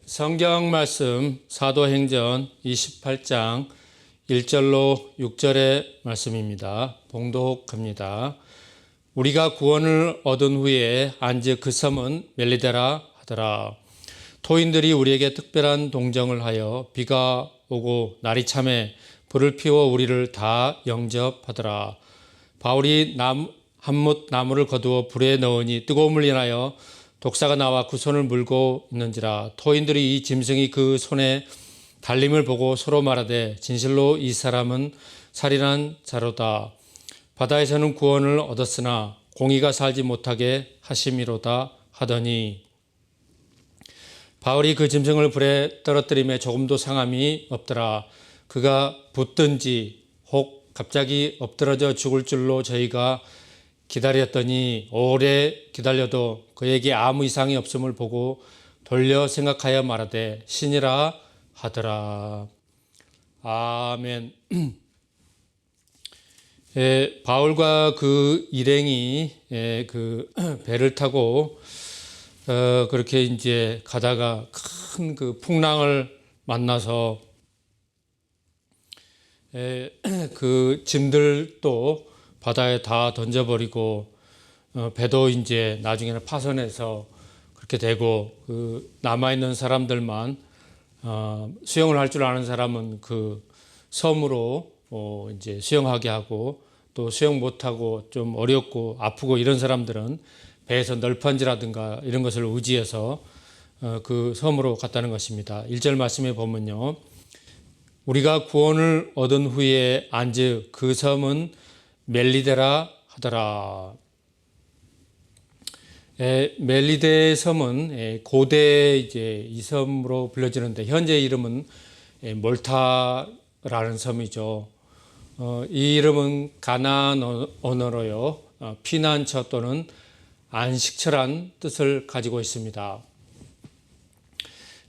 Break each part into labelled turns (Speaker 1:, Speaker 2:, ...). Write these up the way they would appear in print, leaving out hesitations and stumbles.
Speaker 1: 성경 말씀 사도행전 28장 1절로 6절의 말씀입니다. 봉독합니다. 우리가 구원을 얻은 후에 안즉 그 섬은 멜리데라 하더라. 토인들이 우리에게 특별한 동정을 하여 비가 오고 날이 참에 불을 피워 우리를 다 영접하더라. 바울이 한뭇 나무를 거두어 불에 넣으니 뜨거움을 인하여 독사가 나와 그 손을 물고 있는지라. 토인들이 이 짐승이 그 손에 달림을 보고 서로 말하되 진실로 이 사람은 살인한 자로다. 바다에서는 구원을 얻었으나 공의가 살지 못하게 하심이로다 하더니, 바울이 그 짐승을 불에 떨어뜨림에 조금도 상함이 없더라. 그가 붙든지 혹 갑자기 엎드러져 죽을 줄로 저희가 기다렸더니 오래 기다려도 그에게 아무 이상이 없음을 보고 돌려 생각하여 말하되 신이라 하더라. 아멘. 바울과 그 일행이 그 배를 타고 그렇게 이제 가다가 큰 그 풍랑을 만나서 그 짐들도 바다에 다 던져버리고 배도 이제 나중에는 파손해서 그렇게 되고, 그 남아있는 사람들만 수영을 할 줄 아는 사람은 그 섬으로 이제 수영하게 하고, 또 수영 못하고 좀 어렵고 아프고 이런 사람들은 배에서 널판지라든가 이런 것을 의지해서 그 섬으로 갔다는 것입니다. 1절 말씀에 보면요, 우리가 구원을 얻은 후에 안즉 그 섬은 멜리데라 하더라. 멜리데 섬은 고대 이제 이 섬으로 불려지는데 현재 이름은 몰타라는 섬이죠. 이 이름은 가나안 언어로요, 피난처 또는 안식처란 뜻을 가지고 있습니다.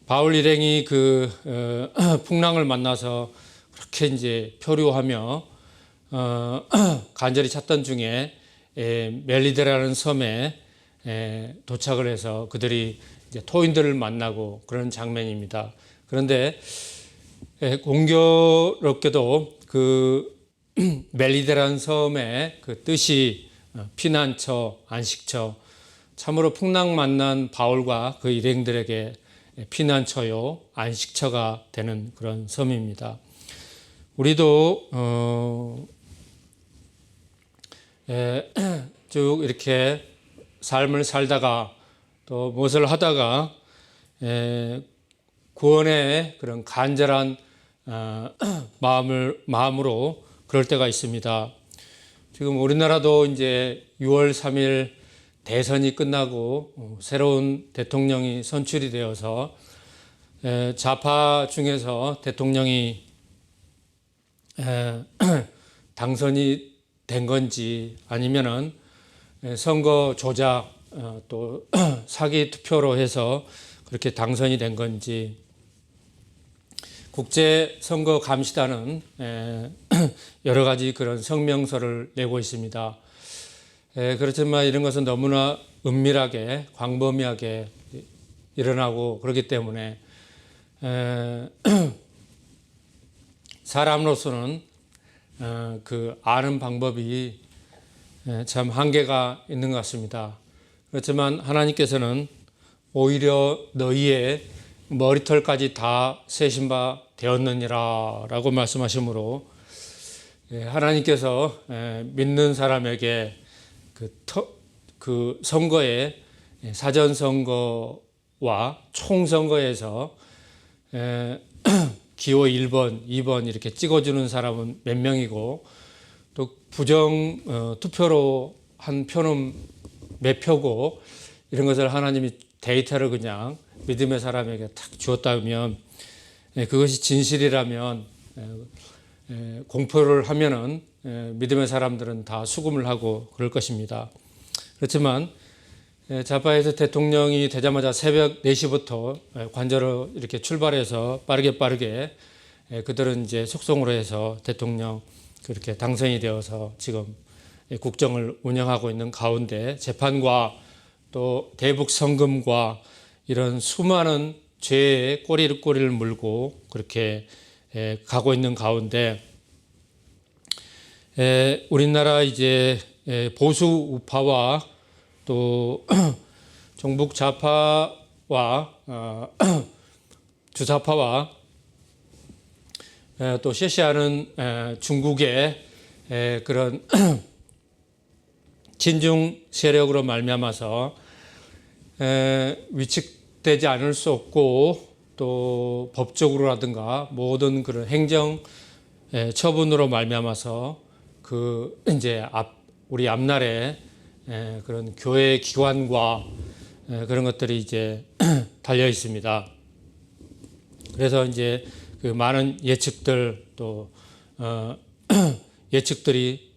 Speaker 1: 바울 일행이 그 풍랑을 만나서 그렇게 이제 표류하며 간절히 찾던 중에 멜리데라는 섬에 도착을 해서 그들이 이제 토인들을 만나고 그런 장면입니다. 그런데 공교롭게도 그 멜리데라는 섬의 그 뜻이 피난처, 안식처, 참으로 풍랑 만난 바울과 그 일행들에게 피난처요, 안식처가 되는 그런 섬입니다. 우리도 쭉 이렇게 삶을 살다가 또 무엇을 하다가 구원의 그런 간절한 마음으로 그럴 때가 있습니다. 지금 우리나라도 이제 6월 3일 대선이 끝나고 새로운 대통령이 선출이 되어서 좌파 중에서 대통령이 당선이 된 건지 아니면은 선거 조작 또 사기 투표로 해서 그렇게 당선이 된 건지, 국제선거감시단은 여러 가지 그런 성명서를 내고 있습니다. 그렇지만 이런 것은 너무나 은밀하게 광범위하게 일어나고 그렇기 때문에 사람으로서는 그 아는 방법이 참 한계가 있는 것 같습니다. 그렇지만 하나님께서는 오히려 너희의 머리털까지 다 세신 바 되었느니라 라고 말씀하시므로, 하나님께서 믿는 사람에게 그 선거에 사전선거와 총선거에서 기호 1번, 2번 이렇게 찍어주는 사람은 몇 명이고, 또 부정 투표로 한 표는 몇 표고, 이런 것을 하나님이 데이터를 그냥 믿음의 사람에게 탁 주었다면, 그것이 진실이라면 공표를 하면은 믿음의 사람들은 다 수긍을 하고 그럴 것입니다. 그렇지만 좌파에서 대통령이 되자마자 새벽 4시부터 관저로 이렇게 출발해서 빠르게 그들은 이제 속성으로 해서 대통령 그렇게 당선이 되어서 지금 국정을 운영하고 있는 가운데 재판과 또 대북 성금과 이런 수많은 죄에 꼬리를 물고 그렇게 가고 있는 가운데 우리나라 이제 보수 우파와 또 종북 좌파와 주사파와 또 셰시하는 중국의 그런 친중 세력으로 말미암아서 위축되지 않을 수 없고 또 법적으로라든가 모든 그런 행정 처분으로 말미암아서 그 이제 우리 앞날에 그런 교회 기관과 그런 것들이 이제 달려 있습니다. 그래서 이제 그 많은 예측들 또 예측들이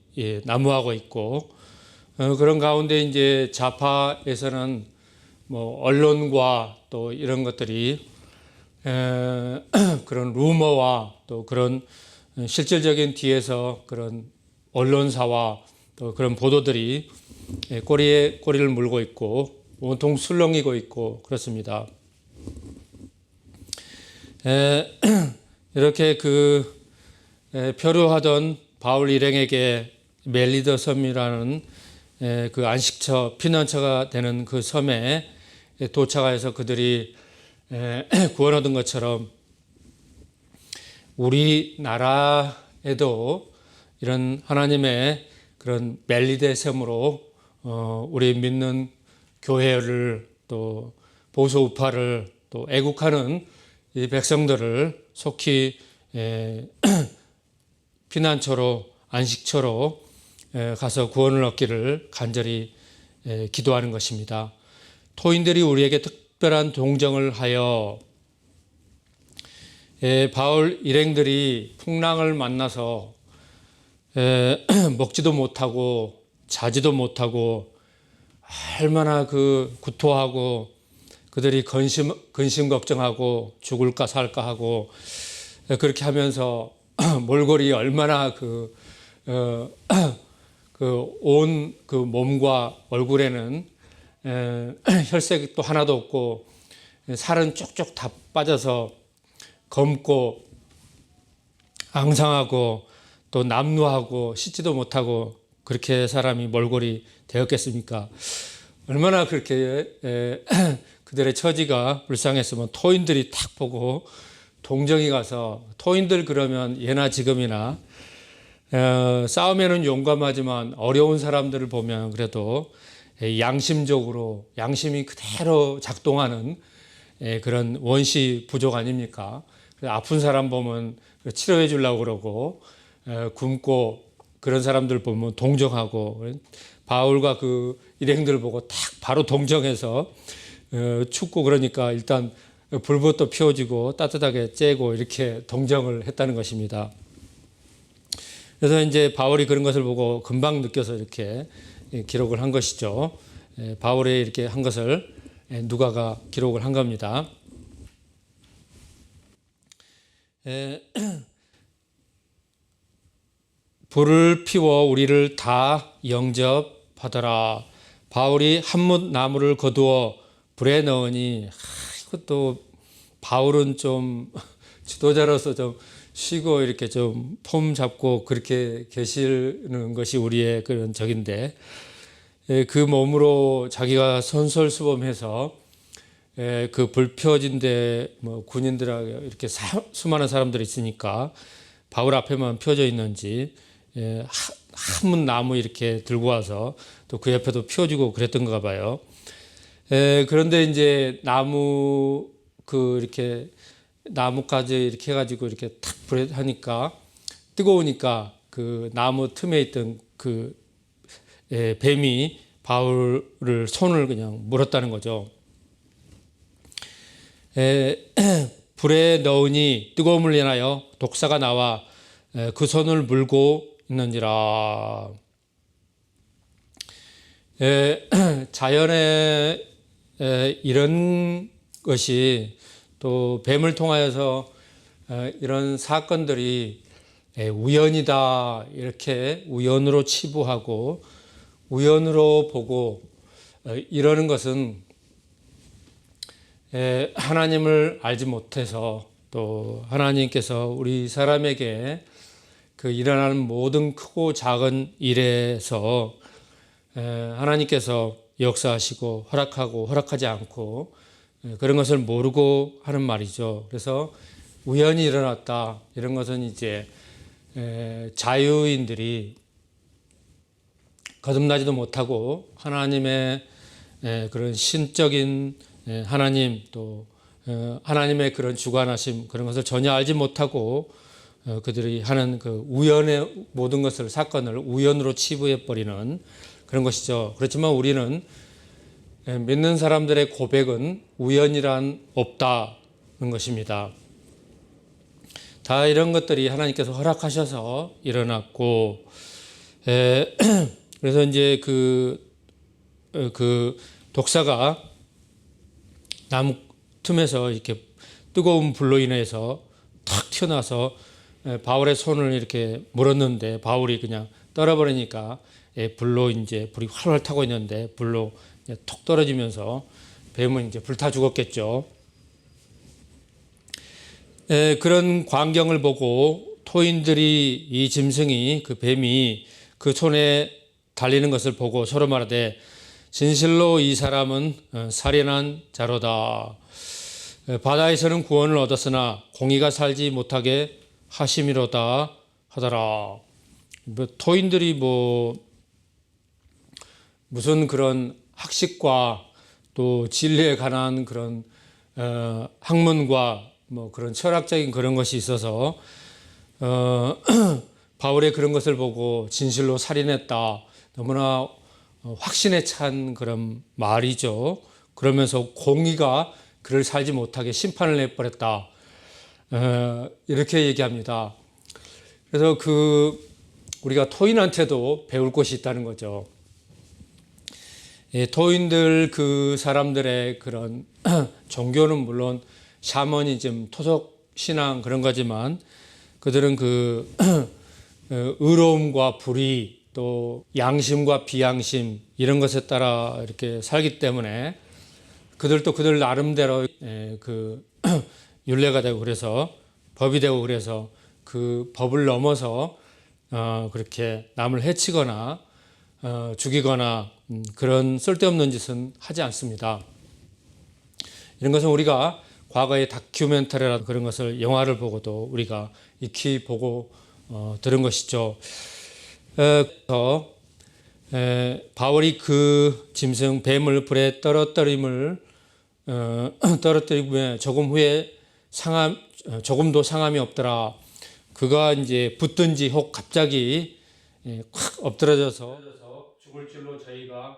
Speaker 1: 난무하고 있고 그런 가운데 이제 좌파에서는 뭐 언론과 또 이런 것들이 그런 루머와 또 그런 실질적인 뒤에서 그런 언론사와 또 그런 보도들이 꼬리에 꼬리를 물고 있고 온통 술렁이고 있고 그렇습니다. 이렇게 그 표류하던 바울 일행에게 멜리더 섬이라는 그 안식처 피난처가 되는 그 섬에 도착해서 그들이 구원 얻은 것처럼 우리나라에도 이런 하나님의 그런 멜리더 섬으로 우리 믿는 교회를 또 보수 우파를 또 애국하는 이 백성들을 속히 피난처로 안식처로 가서 구원을 얻기를 간절히 기도하는 것입니다. 토인들이 우리에게 특별한 동정을 하여 바울 일행들이 풍랑을 만나서 먹지도 못하고 자지도 못하고 얼마나 그 구토하고 그들이 근심 걱정하고 죽을까 살까 하고 그렇게 하면서 몰골이 얼마나 온 그 몸과 얼굴에는 혈색도 하나도 없고 살은 쪽쪽 다 빠져서 검고 앙상하고 또 남루하고 씻지도 못하고 그렇게 사람이 몰골이 되었겠습니까? 얼마나 그렇게 그들의 처지가 불쌍했으면 토인들이 탁 보고 동정이 가서 토인들 그러면 예나 지금이나 싸움에는 용감하지만 어려운 사람들을 보면 그래도 양심적으로 양심이 그대로 작동하는 그런 원시 부족 아닙니까? 아픈 사람 보면 치료해 주려고 그러고 굶고 그런 사람들 보면 동정하고 바울과 그 일행들 보고 딱 바로 동정해서 춥고 그러니까 일단 불부터 피워지고 따뜻하게 쬐고 이렇게 동정을 했다는 것입니다. 그래서 이제 바울이 그런 것을 보고 금방 느껴서 이렇게 기록을 한 것이죠. 바울이 이렇게 한 것을 누가가 기록을 한 겁니다. 불을 피워 우리를 다 영접하더라. 바울이 한뭇 나무를 거두어 불에 넣으니 이것도 바울은 좀 지도자로서 좀 쉬고 이렇게 좀 폼 잡고 그렇게 계시는 것이 우리의 그런 적인데 그 몸으로 자기가 선설수범해서 그 불 펴진 데 뭐 군인들하고 이렇게 수많은 사람들이 있으니까 바울 앞에만 펴져 있는지 한뭇 나무 이렇게 들고 와서 또 그 옆에도 피워주고 그랬던가 봐요. 그런데 이제 나무 이렇게 나무까지 이렇게 해가지고 이렇게 탁 불에 하니까 뜨거우니까 그 나무 틈에 있던 그 뱀이 바울을 손을 그냥 물었다는 거죠. 불에 넣으니 뜨거움을 인하여 독사가 나와 그 손을 물고 있는지라. 자연에 이런 것이 또 뱀을 통하여서 이런 사건들이 우연이다 이렇게 우연으로 치부하고 우연으로 보고 이러는 것은 하나님을 알지 못해서 또 하나님께서 우리 사람에게 그 일어나는 모든 크고 작은 일에서 하나님께서 역사하시고 허락하고 허락하지 않고 그런 것을 모르고 하는 말이죠. 그래서 우연히 일어났다 이런 것은 이제 자유인들이 거듭나지도 못하고 하나님의 그런 신적인 하나님 또 하나님의 그런 주관하심 그런 것을 전혀 알지 못하고 그들이 하는 그 우연의 모든 것을 사건을 우연으로 치부해 버리는 그런 것이죠. 그렇지만 우리는 믿는 사람들의 고백은 우연이란 없다는 것입니다. 다 이런 것들이 하나님께서 허락하셔서 일어났고 그래서 이제 그 독사가 나무 틈에서 이렇게 뜨거운 불로 인해서 탁 튀어나와서 바울의 손을 이렇게 물었는데 바울이 그냥 떨어버리니까 불로 이제 불이 활활 타고 있는데 불로 톡 떨어지면서 뱀은 이제 불타 죽었겠죠. 그런 광경을 보고 토인들이 이 짐승이 그 뱀이 그 손에 달리는 것을 보고 서로 말하되 진실로 이 사람은 살인한 자로다. 바다에서는 구원을 얻었으나 공의가 살지 못하게 하심이로다 하더라. 토인들이 무슨 그런 학식과 또 진리에 관한 그런 학문과 그런 철학적인 그런 것이 있어서 바울의 그런 것을 보고 진실로 살인했다. 너무나 확신에 찬 그런 말이죠. 그러면서 공의가 그를 살지 못하게 심판을 내버렸다. 이렇게 얘기합니다. 그래서 우리가 토인한테도 배울 것이 있다는 거죠. 토인들 그 사람들의 그런 종교는 물론 샤머니즘, 토속 신앙 그런 거지만 그들은 그 의로움과 불의 또 양심과 비양심 이런 것에 따라 이렇게 살기 때문에 그들도 그들 나름대로 그 율례가 되고 그래서 법이 되고 그래서 그 법을 넘어서 그렇게 남을 해치거나 죽이거나 그런 쓸데없는 짓은 하지 않습니다. 이런 것은 우리가 과거의 다큐멘터리나 그런 것을 영화를 보고도 우리가 익히 보고 들은 것이죠. 바울이 그 짐승 뱀을 불에 떨어뜨림에 조금 후에 조금도 상함이 없더라. 그가 이제 붙든지 혹 갑자기 콱 엎드러져서 죽을 줄로 저희가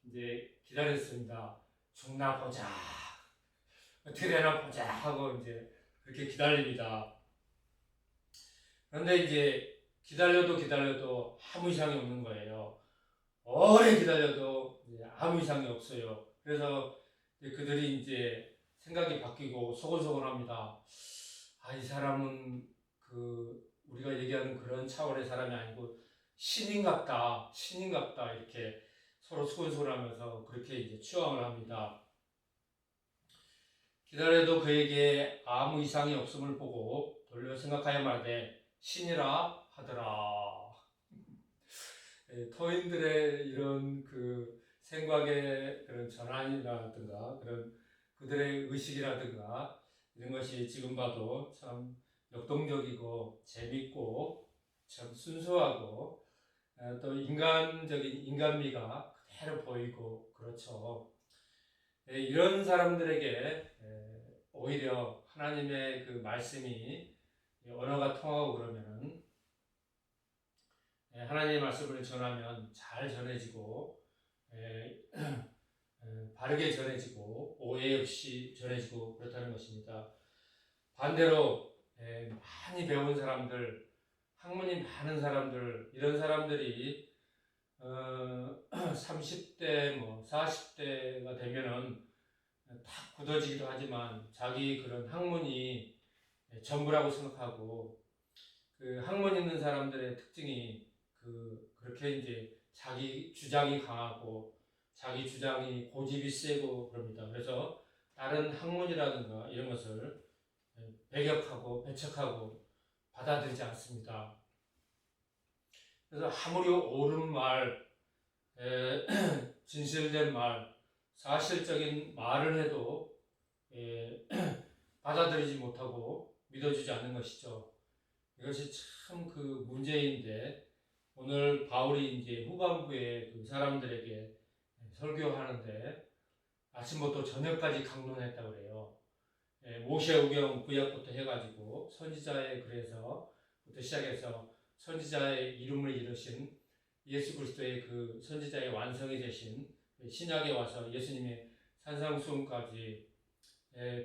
Speaker 1: 이제 기다렸습니다. 죽나 보자. 어떻게 되나 보자 하고 이제 그렇게 기다립니다. 그런데 이제 기다려도 아무 이상이 없는 거예요. 오래 기다려도 아무 이상이 없어요. 그래서 그들이 이제 생각이 바뀌고 소곤소곤합니다. 이 사람은 우리가 얘기하는 그런 차원의 사람이 아니고 신인 같다 이렇게 서로 소곤소곤하면서 그렇게 이제 추앙을 합니다. 기다려도 그에게 아무 이상이 없음을 보고 돌려 생각하여 말하되 신이라 하더라. 토인들의 이런 그 생각의 그런 전환이라든가 그런 그들의 의식이라든가 이런 것이 지금 봐도 참 역동적이고 재밌고 참 순수하고 또 인간적인 인간미가 그대로 보이고 그렇죠. 이런 사람들에게 오히려 하나님의 그 말씀이 언어가 통하고 그러면은 하나님의 말씀을 전하면 잘 전해지고 바르게 전해지고 오해 없이 전해지고 그렇다는 것입니다. 반대로 많이 배운 사람들, 학문이 많은 사람들 이런 사람들이 30대 40대가 되면은 다 굳어지기도 하지만 자기 그런 학문이 전부라고 생각하고 그 학문 있는 사람들의 특징이 그렇게 이제 자기 주장이 강하고 자기 주장이 고집이 세고 그럽니다. 그래서 다른 학문이라든가 이런 것을 배격하고 배척하고 받아들이지 않습니다. 그래서 아무리 옳은 말, 진실된 말, 사실적인 말을 해도 받아들이지 못하고 믿어주지 않는 것이죠. 이것이 참 그 문제인데, 오늘 바울이 이제 후반부에 그 사람들에게 설교하는데 아침부터 저녁까지 강론했다고 그래요. 모세오경 구약부터 해가지고 선지자의 글에서부터 시작해서 선지자의 이름을 이루신 예수 그리스도의 그 선지자의 완성이 되신 신약에 와서 예수님의 산상수훈까지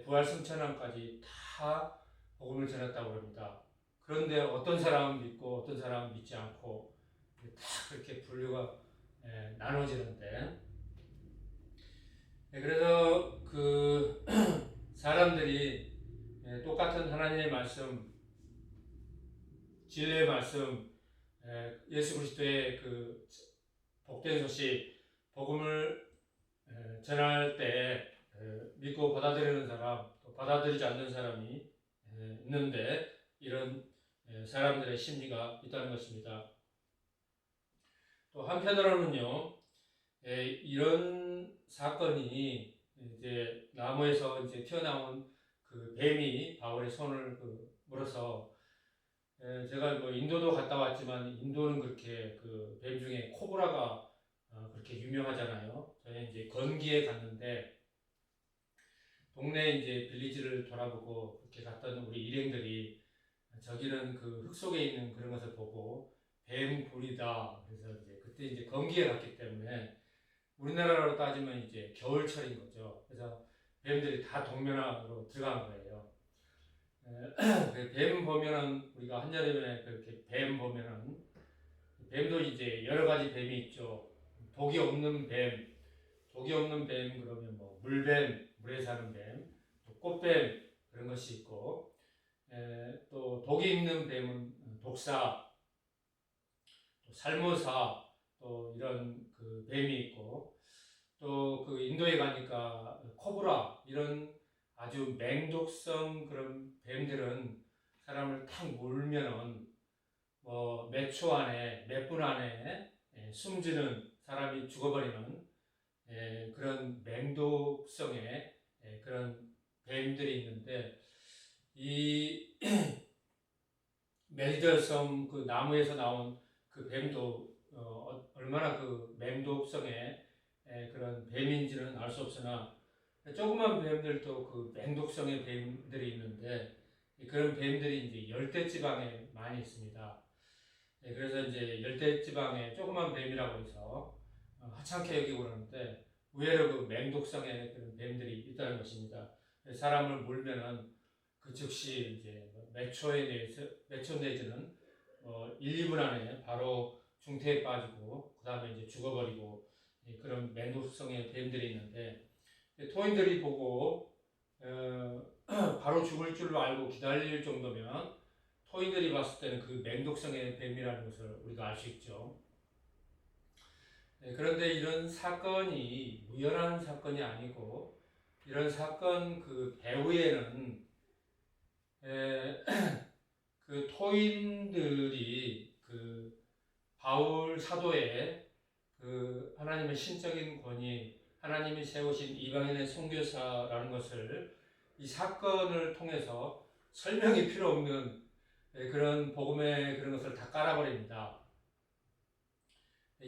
Speaker 1: 부활 승천함까지 다 복음을 전했다고 합니다. 그런데 어떤 사람은 믿고 어떤 사람은 믿지 않고 다 그렇게 분류가 나눠지는데, 그래서 그 사람들이 똑같은 하나님의 말씀, 진리의 말씀, 예수 그리스도의 그 복된 소식, 복음을 전할 때 믿고 받아들이는 사람, 또 받아들이지 않는 사람이 있는데, 이런 사람들의 심리가 있다는 것입니다. 또 한편으로는요, 이런 사건이 이제 나무에서 이제 튀어나온 그 뱀이 바울의 손을 물어서, 제가 뭐 인도도 갔다 왔지만 인도는 그렇게 그 뱀 중에 코브라가 그렇게 유명하잖아요. 저는 이제 건기에 갔는데 동네 이제 빌리지를 돌아보고 그렇게 갔던 우리 일행들이 저기는 그 흙 속에 있는 그런 것을 보고 뱀굴이다. 그래서 이제 그때 이제 건기에 갔기 때문에 우리나라로 따지면 이제 겨울철인 거죠. 그래서 뱀들이 다 동면으로 들어간 거예요. 뱀 보면은 우리가 한여름에 그렇게 뱀 보면은 뱀도 이제 여러 가지 뱀이 있죠. 독이 없는 뱀, 그러면 뭐 물뱀, 물에 사는 뱀, 또 꽃뱀 그런 것이 있고, 또 독이 있는 뱀은 독사, 또 살모사, 또 이런 그 뱀이 있고, 또 그 인도에 가니까 코브라 이런 아주 맹독성 그런 뱀들은 사람을 탁 물면은 뭐 몇 초 안에, 몇 분 안에 숨지는, 사람이 죽어버리는 그런 맹독성의 그런 뱀들이 있는데, 이 멜리더섬 그 나무에서 나온 그 뱀도 얼마나 그 맹독성의 그런 뱀인지는 알 수 없으나, 조그만 뱀들도 그 맹독성의 뱀들이 있는데, 그런 뱀들이 이제 열대지방에 많이 있습니다. 그래서 이제 열대지방에 조그만 뱀이라고 해서 하찮게 여기고 그러는데, 의외로 그 맹독성의 그런 뱀들이 있다는 것입니다. 사람을 물면은 그 즉시 이제 몇 초 내지는 1, 2분 안에 바로 중태에 빠지고 그 다음에 이제 죽어버리고, 그런 맹독성의 뱀들이 있는데, 토인들이 보고 바로 죽을 줄로 알고 기다릴 정도면 토인들이 봤을 때는 그 맹독성의 뱀이라는 것을 우리가 알 수 있죠. 그런데 이런 사건이 우연한 사건이 아니고, 이런 사건 그 배후에는 그 토인들이 그 바울 사도의 그 하나님의 신적인 권위, 하나님이 세우신 이방인의 선교사라는 것을 이 사건을 통해서 설명이 필요 없는 그런 복음의 그런 것을 다 깔아버립니다.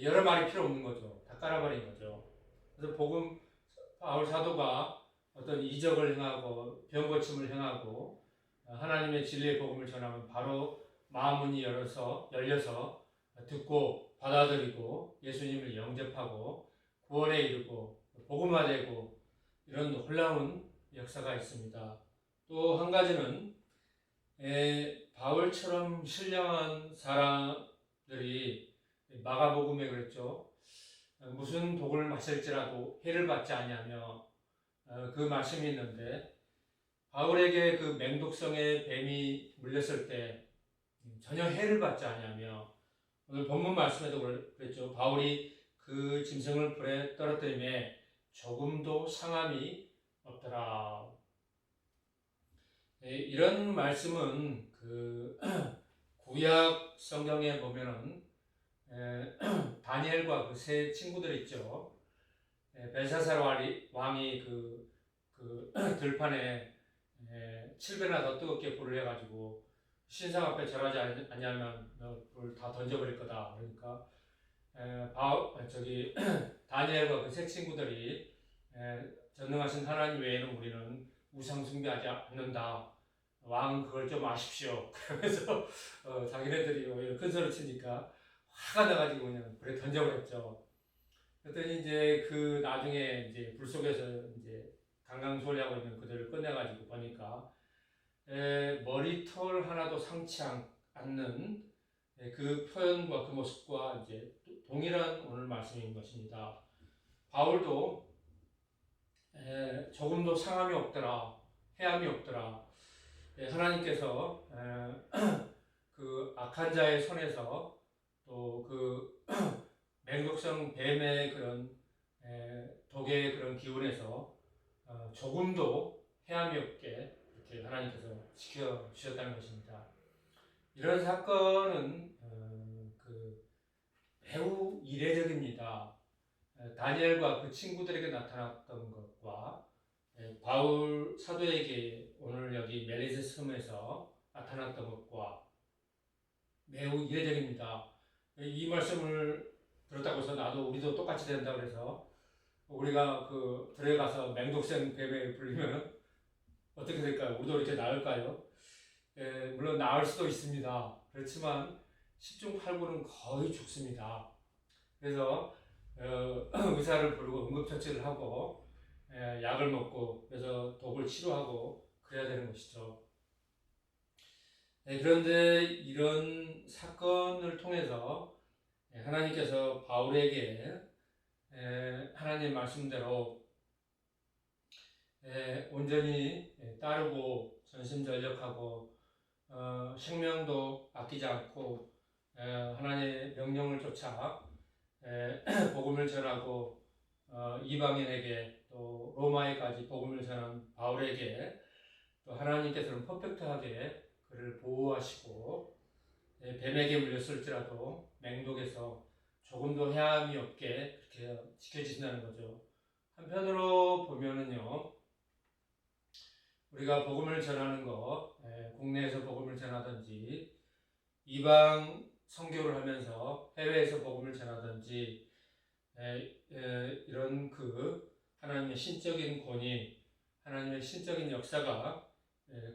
Speaker 1: 여러 말이 필요 없는 거죠. 다 깔아버린 거죠. 그래서 바울 사도가 어떤 이적을 행하고 병고침을 행하고 하나님의 진리의 복음을 전하면 바로 마음문이 열려서 듣고 받아들이고 예수님을 영접하고 구원에 이르고 복음화되고, 이런 놀라운 역사가 있습니다. 또 한 가지는 바울처럼 신령한 사람들이 마가복음에 그랬죠. 무슨 독을 마실지라도 해를 받지 아니하며, 그 말씀이 있는데, 바울에게 그 맹독성의 뱀이 물렸을 때 전혀 해를 받지 아니하며, 오늘 본문 말씀에도 그랬죠. 바울이 그 짐승을 불에 떨어뜨림에 조금도 상함이 없더라. 이런 말씀은 그 구약 성경에 보면은 다니엘과 그 세 친구들 있죠. 벨사살 왕이 그 들판에 7배나 더 뜨겁게 불을 해가지고 신상 앞에 절하지 않냐면 불을 다 던져버릴 거다. 그러니까 다니엘과 그 세 친구들이 전능하신 하나님 외에는 우리는 우상 숭배하지 않는다. 왕은 그걸 좀 아십시오. 그러면서 자기네들이 오히려 큰 소리 치니까 화가 나가지고 그냥 불에 던져버렸죠. 그랬더니 이제 그 나중에 이제 불 속에서 이제 강강소리하고 있는 그들을 꺼내가지고 보니까 머리털 하나도 상치 않는 그 표현과 그 모습과 이제 동일한 오늘 말씀인 것입니다. 바울도 조금도 상함이 없더라, 해함이 없더라. 하나님께서 그 악한 자의 손에서 또 그 맹독성 뱀의 그런 독의 그런 기운에서 조금도 해함이 없게 이렇게 하나님께서 지켜주셨다는 것입니다. 이런 사건은 그 매우 이례적입니다. 다니엘과 그 친구들에게 나타났던 것과 바울 사도에게 오늘 여기 멜리세 섬에서 나타났던 것과 매우 이례적입니다. 이 말씀을 들었다고 해서 우리도 똑같이 된다 그래서 우리가 그 들어가서 맹독성 뱀에 불리면 어떻게 될까요? 우리도 이렇게 나을까요? 물론 나을 수도 있습니다. 그렇지만 10중 8구는 거의 죽습니다. 그래서 의사를 부르고 응급처치를 하고 약을 먹고 그래서 독을 치료하고 그래야 되는 것이죠. 그런데 이런 사건을 통해서 하나님께서 바울에게 하나님 말씀대로 온전히 따르고 전심전력하고 생명도 아끼지 않고 하나님의 명령을 쫓아 복음을 전하고 이방인에게 또 로마에까지 복음을 전한 바울에게 또 하나님께서는 퍼펙트하게 그를 보호하시고 뱀에게 물렸을지라도 맹독에서 조금도 해함이 없게 그렇게 지켜주신다는 거죠. 한편으로 보면은요, 우리가 복음을 전하는 것, 국내에서 복음을 전하든지 이방 선교를 하면서 해외에서 복음을 전하든지 이런 그 하나님의 신적인 권위, 하나님의 신적인 역사가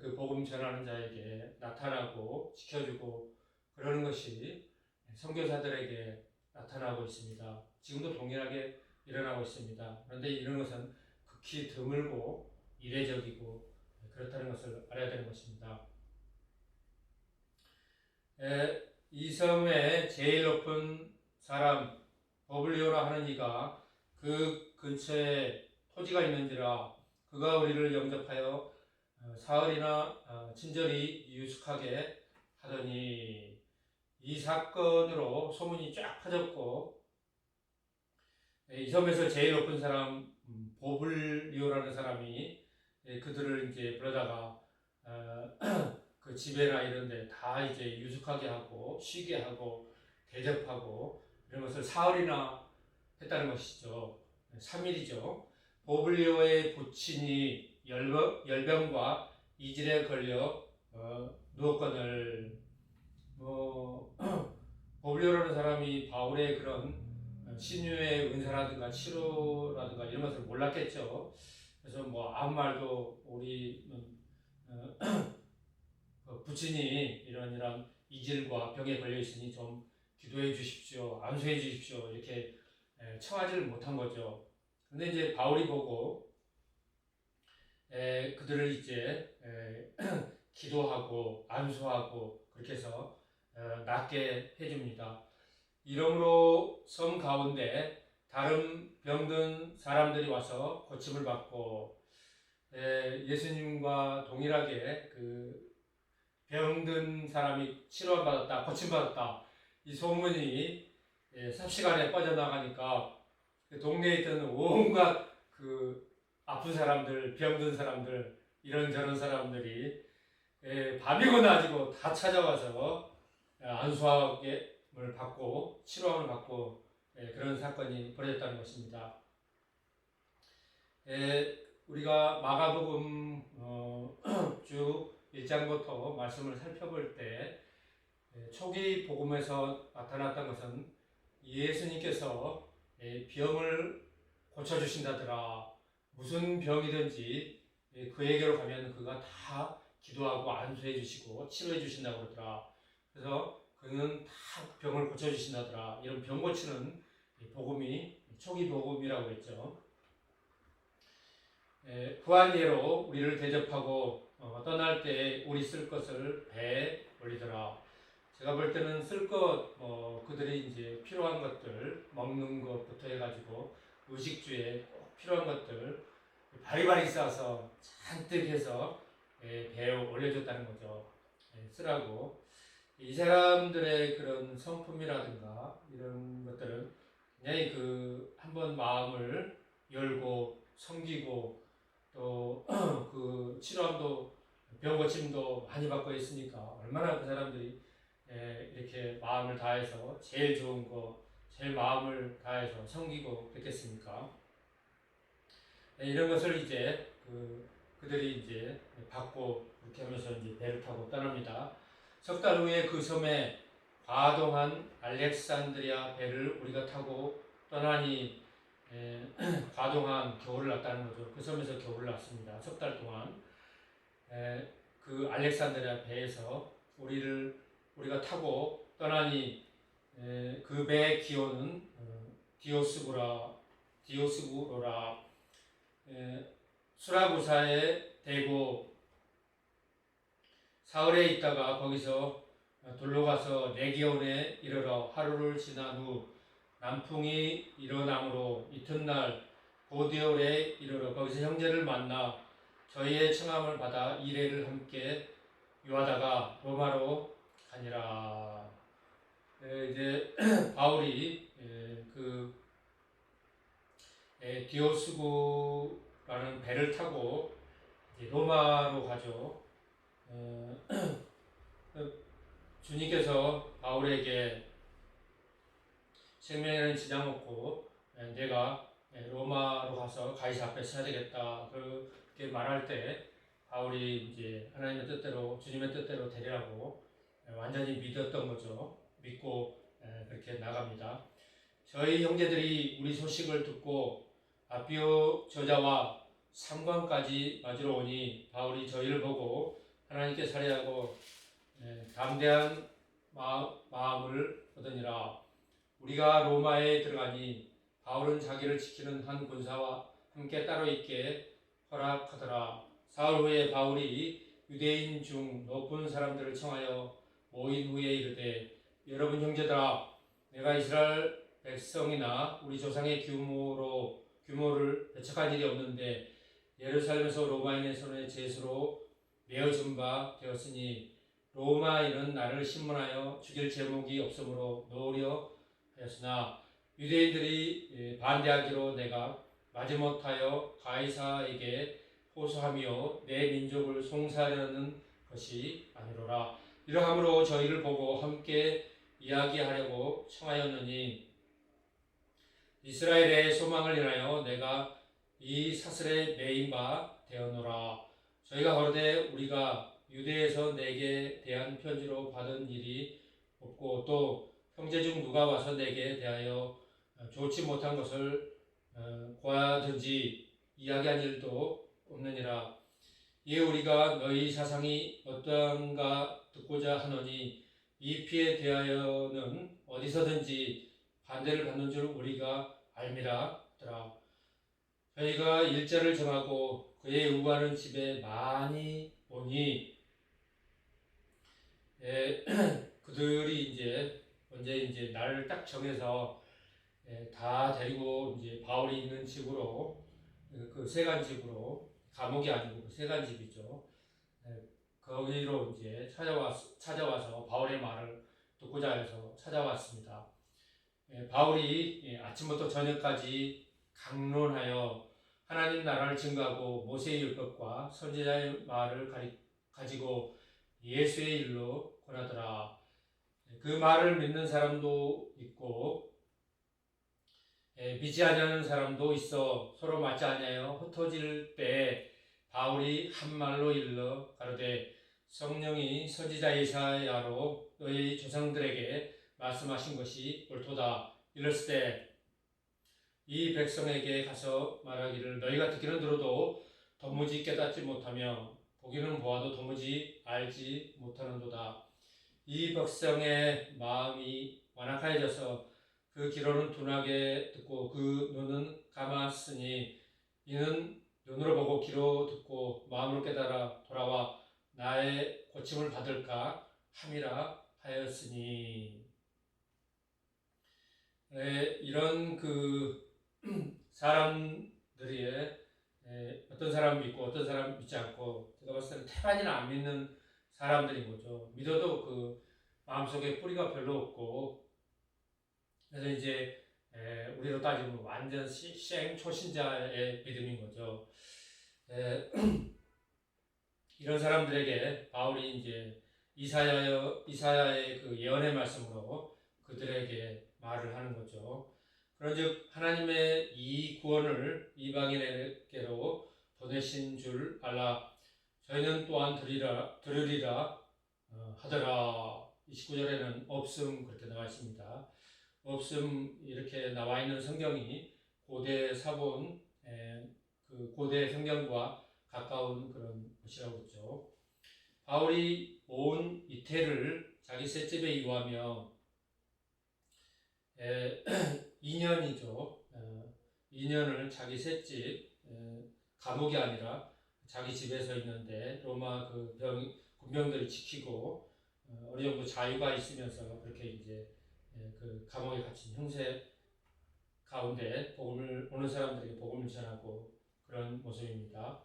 Speaker 1: 그 복음 전하는 자에게 나타나고 지켜주고 그러는 것이 선교사들에게 나타나고 있습니다. 지금도 동일하게 일어나고 있습니다. 그런데 이런 것은 극히 드물고 이례적이고 그렇다는 것을 알아야 되는 것입니다. 이 섬의 제일 높은 사람 버블리오라 하는 이가 그 근처에 토지가 있는지라 그가 우리를 영접하여 사흘이나 친절히 유숙하게 하더니 이 사건으로 소문이 쫙 퍼졌고 이 섬에서 제일 높은 사람 보블리오라는 사람이 그들을 이제 불러다가 그 집에나 이런 데 다 이제 유숙하게 하고 쉬게 하고 대접하고 이런 것을 사흘이나 했다는 것이죠. 3일이죠. 보블리오의 부친이 열병과 이질에 걸려 누웠거늘 보블리오라는 사람이 바울의 그런 신유의 은사라든가 치료라든가 이런 것을 몰랐겠죠. 그래서 뭐 아무 말도 우리는 부친이 이런 이질과 병에 걸려 있으니 좀 기도해 주십시오, 안수해 주십시오 이렇게 청하지를 못한 거죠. 근데 이제 바울이 보고 그들을 이제 기도하고 안수하고 그렇게 해서 낫게 해줍니다. 이러므로 섬 가운데 다른 병든 사람들이 와서 고침을 받고 예수님과 동일하게 그 병든 사람이 치료받았다, 고침받았다 이 소문이 삽시간에 빠져나가니까 그 동네에 있던 온갖 그 아픈 사람들, 병든 사람들, 이런저런 사람들이 밤이고 낮이고 다 찾아와서 안수함을 받고 치료함을 받고 그런 사건이 벌어졌다는 것입니다. 우리가 마가복음 쭉 1장부터 말씀을 살펴볼 때 초기 복음에서 나타났던 것은 예수님께서 병을 고쳐주신다더라. 무슨 병이든지 그에게로 가면 그가 다 기도하고 안수해 주시고 치료해 주신다고 그러더라. 그래서 그는 다 병을 고쳐주신다더라. 이런 병 고치는 복음이 초기 복음이라고 했죠. 후한 예로 우리를 대접하고 떠날 때 우리 쓸 것을 배에 올리더라. 제가 볼 때는 쓸 것, 그들이 이제 필요한 것들, 먹는 것부터 해가지고 의식주에 꼭 필요한 것들 바리바리 싸서 잔뜩 해서 배에 올려줬다는 거죠. 쓰라고. 이 사람들의 그런 성품이라든가 이런 것들은 굉장히 한번 마음을 열고 섬기고 또 그 치료함도 병 고침도 많이 받고 있으니까 얼마나 그 사람들이 이렇게 마음을 다해서 제일 좋은 거, 제일 마음을 다해서 섬기고 그랬겠습니까? 이런 것을 이제 그들이 이제 받고 그렇게 하면서 이제 배를 타고 떠납니다. 석 달 후에 그 섬에 과동한 알렉산드리아 배를 우리가 타고 떠나니 과동한 겨울을 났다는 거죠. 그 섬에서 겨울을 났습니다. 석 달 동안 그 알렉산드리아 배에서 우리가 타고 떠나니 그 배의 기호는 디오스구로라 수라구사에 대고 사흘에 있다가 거기서 둘러 가서 레기온에 이르러 하루를 지난 후 남풍이 일어나므로 이튿날 보디올에 이르러 거기서 형제를 만나 저희의 청함을 받아 이레를 함께 유하다가 로마로 가니라. 이제 바울이 디오스구라는 배를 타고 로마로 가죠. 주님께서 바울에게 생명에는 지장 없고 내가 로마로 가서 가이사 앞에 서야 되겠다 그렇게 말할 때 바울이 이제 하나님의 뜻대로 주님의 뜻대로 되리라고 완전히 믿었던 거죠. 믿고 그렇게 나갑니다. 저희 형제들이 우리 소식을 듣고 아비오 저자와 상관까지 맞으러 오니 바울이 저희를 보고 하나님께 살해하고 담대한 마음을 얻으니라. 우리가 로마에 들어가니 바울은 자기를 지키는 한 군사와 함께 따로 있게 허락하더라. 사흘 후에 바울이 유대인 중 높은 사람들을 청하여 모인 후에 이르되 여러분 형제들아 내가 이스라엘 백성이나 우리 조상의 규모를 배척한 일이 없는데 예루살렘에서 로마인의 손에 제수로 메어준 바 되었으니 로마인은 나를 신문하여 죽일 제목이 없으므로 놓으려 하였으나 유대인들이 반대하기로 내가 마지못하여 가이사에게 호소하며 내 민족을 송사하려는 것이 아니로라. 이러함으로 저희를 보고 함께 이야기하려고 청하였느니 이스라엘의 소망을 인하여 내가 이 사슬에 매인 바 되었노라. 저희가 거르되 우리가 유대에서 내게 대한 편지로 받은 일이 없고 또 형제 중 누가 와서 내게 대하여 좋지 못한 것을 고하든지 이야기한 일도 없느니라. 이에 우리가 너희 사상이 어떠한가 듣고자 하노니 이 피에 대하여는 어디서든지 반대를 받는 줄 우리가 알미라 하더라. 저희가 일자를 정하고 그의 의구하는 집에 많이 오니 그들이 이제 언제 이제 날을 딱 정해서 다 데리고 이제 바울이 있는 집으로 그 세간집으로 감옥이 아니고 그 세간집이죠. 거기로 이제 찾아와서 바울의 말을 듣고자 해서 찾아왔습니다. 바울이 아침부터 저녁까지 강론하여 하나님 나라를 증거하고 모세의 율법과 선지자의 말을 가지고 예수의 일로 권하더라. 그 말을 믿는 사람도 있고 믿지 아니하는 사람도 있어 서로 맞지 아니하여 흩어질 때 바울이 한 말로 일러 가로되 성령이 선지자 예사야로 너희 조상들에게 말씀하신 것이 옳도다. 이랬을 때 이 백성에게 가서 말하기를 너희가 듣기는 들어도 도무지 깨닫지 못하며 보기는 보아도 도무지 알지 못하는도다. 이 백성의 마음이 완악하여져서 그 귀로는 둔하게 듣고 그 눈은 감았으니 이는 눈으로 보고 귀로 듣고 마음으로 깨달아 돌아와 나의 고침을 받을까 함이라 하였으니. 이런 사람들이 어떤 사람 믿고 어떤 사람 믿지 않고 제가 봤을 때는 태반이나 안 믿는 사람들인 거죠. 믿어도 그 마음속에 뿌리가 별로 없고 그래서 이제 우리로 따지면 완전 초신자의 믿음인 거죠. 이런 사람들에게 바울이 이제 이사야의 그 예언의 말씀으로 그들에게 말을 하는 거죠. 그런즉 하나님의 이 구원을 이방인에게로 보내신 줄 알라. 저희는 또한 들으리라 하더라. 29절에는 없음 그렇게 나와 있습니다. 없음 이렇게 나와 있는 성경이 고대 사본 그 고대 성경과 가까운 그런 것이라고 했죠. 바울이 온 이태를 자기 셋집에 유하며 2년이죠. 2년을 자기 셋집 감옥이 아니라 자기 집에서 있는데 로마 그 군병들이 지키고 어느 정도 자유가 있으면서 그렇게 이제 그 감옥에 갇힌 형세 가운데 오는 사람들에게 복음을 전하고 그런 모습입니다.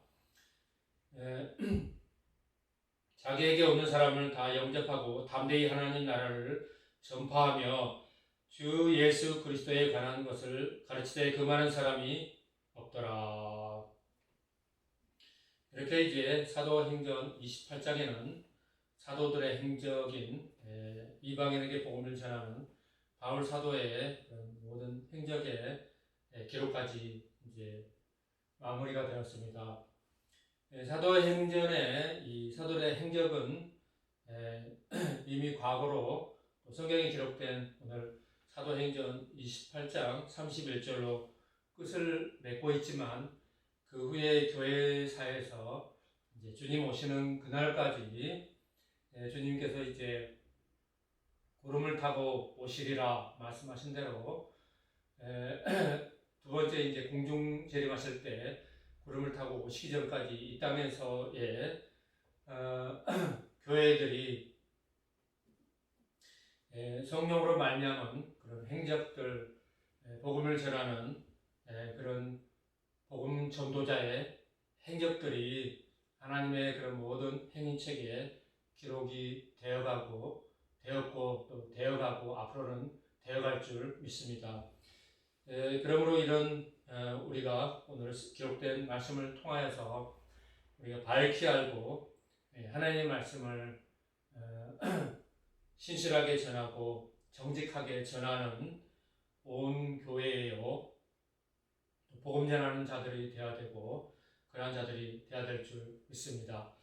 Speaker 1: 자기에게 오는 사람을 다 영접하고 담대히 하나님 나라를 전파하며 주 예수 그리스도에 관한 것을 가르치되 그 많은 사람이 없더라. 이렇게 이제 사도행전 28장에는 사도들의 행적인 이방인에게 복음을 전하는 바울 사도의 모든 행적의 기록까지 이제 마무리가 되었습니다. 사도행전의 이 사도의 행적은 이미 과거로 성경에 기록된 오늘 사도행전 28장 31절로 끝을 맺고 있지만 그 후에 교회사에서 이제 주님 오시는 그날까지 주님께서 이제 구름을 타고 오시리라 말씀하신 대로 두 번째 이제 공중 재림하실 때 구름을 타고 오시기 전까지 이 땅에서의 교회들이 성령으로 말미암은 그런 행적들, 복음을 전하는 그런 복음 전도자의 행적들이 하나님의 그런 모든 행위책에 기록이 되었고 또 되어가고 앞으로는 되어갈 줄 믿습니다. 그러므로 이런 우리가 오늘 기록된 말씀을 통하여서 우리가 밝히 알고 하나님의 말씀을 신실하게 전하고 정직하게 전하는 온 교회예요. 복음 전하는 자들이 되어야 되고 그러한 자들이 되어야 될 줄 믿습니다.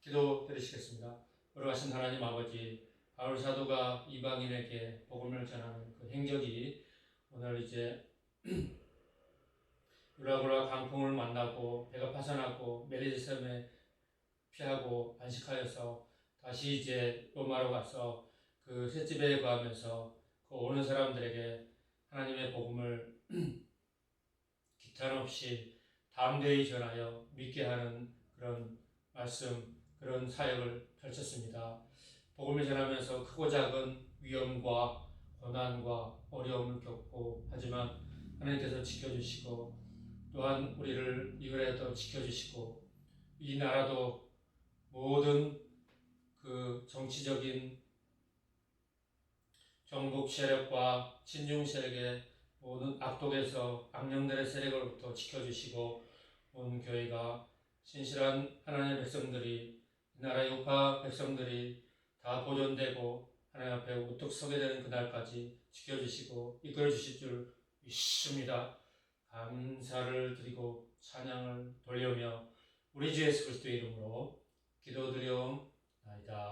Speaker 1: 기도 드리시겠습니다. 거룩하신 하나님 아버지, 바울 사도가 이방인에게 복음을 전하는 그 행적이 오늘 이제 유라굴라 강풍을 만나고 배가 파산하고 메리지섬에 피하고 안식하여서 다시 이제 로마로 가서 그 셋집에 거하면서 그 오는 사람들에게 하나님의 복음을 기탄 없이 담대히 전하여 믿게 하는 그런 말씀, 그런 사역을 펼쳤습니다. 복음을 전하면서 크고 작은 위험과 고난과 어려움을 겪고 하지만 하나님께서 지켜주시고 또한 우리를 이글에도 지켜주시고 이 나라도 모든 그 정치적인 정복 세력과 친중 세력의 모든 악독에서 악령들의 세력으로부터 지켜주시고 온 교회가 신실한 하나님의 백성들이 이 나라의 우파 백성들이 다 보존되고 하나님 앞에 우뚝 서게 되는 그날까지 지켜주시고 이끌어주실 줄 믿습니다. 감사를 드리고 찬양을 돌리며 우리 주 예수 그리스도의 이름으로 기도드리옵나이다.